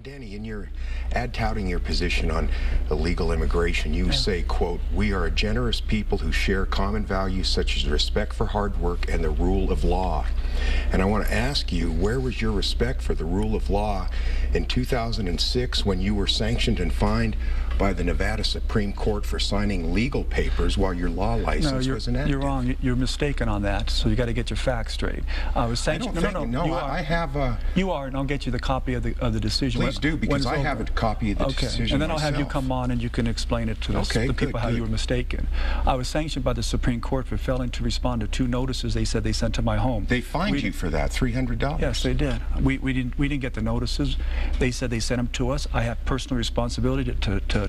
Danny, in your ad touting your position on illegal immigration, you say, quote, "We are a generous people who share common values such as respect for hard work and the rule of law." And I want to ask you, where was your respect for the rule of law in 2006 when you were sanctioned and fined by the Nevada Supreme Court for signing legal papers while your law license was inactive? You're wrong. You're mistaken on that. So you got to get your facts straight. I was sanctioned. I have a. You are, and I'll get you the copy of the decision. Please do, because I have a copy of the decision and then myself. I'll have you come on and you can explain it to the people how you were mistaken. I was sanctioned by the Supreme Court for failing to respond to 2 notices they said they sent to my home. They fined you for that, $300. Yes, they did. We didn't get the notices. They said they sent them to us. I have personal responsibility to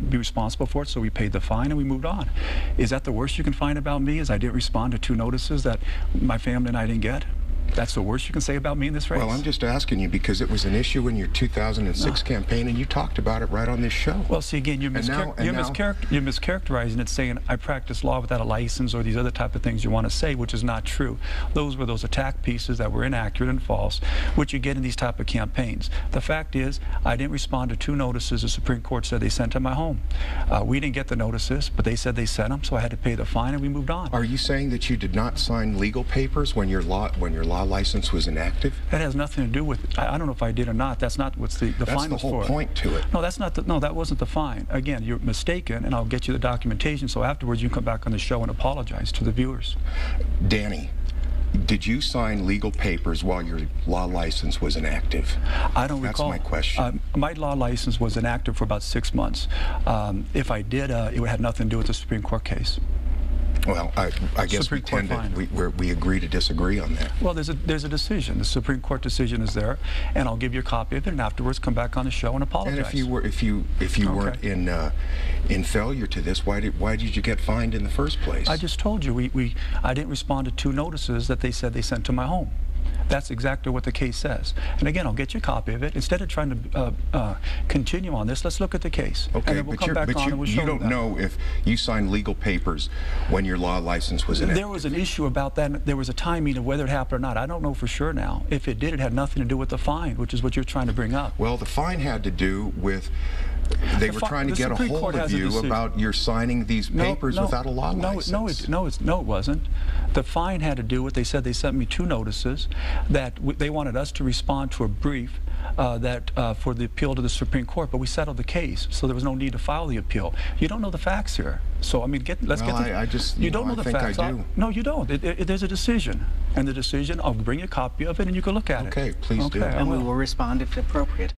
be responsible for it, so we paid the fine and we moved on. Is that the worst you can find about me, is I didn't respond to 2 notices that my family and I didn't get? That's the worst you can say about me in this race? Well, I'm just asking you because it was an issue in your 2006 campaign, and you talked about it right on this show. Well, see, again, you're mischaracterizing it, saying I practice law without a license or these other type of things you want to say, which is not true. Those were those attack pieces that were inaccurate and false, which you get in these type of campaigns. The fact is, I didn't respond to 2 notices the Supreme Court said they sent to my home. We didn't get the notices, but they said they sent them, so I had to pay the fine, and we moved on. Are you saying that you did not sign legal papers when your law license was inactive? That has nothing to do with it. I don't know if I did or not. That's not what's the fine was for. That's the whole point to it. No, that's not. No, that wasn't the fine. Again, you're mistaken, and I'll get you the documentation. So afterwards, you can come back on the show and apologize to the viewers. Danny, did you sign legal papers while your law license was inactive? I don't recall. That's my question. My law license was inactive for about 6 months. If I did, it would have nothing to do with the Supreme Court case. Well, I guess we agree to disagree on that. Well, there's a decision. The Supreme Court decision is there, and I'll give you a copy of it, and afterwards come back on the show and apologize. And if you weren't in failure to this, why did you get fined in the first place? I just told you I didn't respond to 2 notices that they said they sent to my home. That's exactly what the case says. And again, I'll get you a copy of it. Instead of trying to continue on this, let's look at the case. Okay, and then we'll come back on and we'll show you don't know if you signed legal papers when your law license was inactive. There was an issue about that. There was a timing of whether it happened or not. I don't know for sure now. If it did, it had nothing to do with the fine, which is what you're trying to bring up. Well, the fine had to do with they were trying to get a hold of you about your signing these papers without a law license. No, it wasn't. The fine had to do with, they said they sent me 2 notices that they wanted us to respond to a brief for the appeal to the Supreme Court, but we settled the case, so there was no need to file the appeal. You don't know the facts here. So, I mean, you don't know the facts. I do. No, you don't. There's a decision, and the decision, I'll bring you a copy of it, and you can look at it. Okay, please do. And we will respond if appropriate.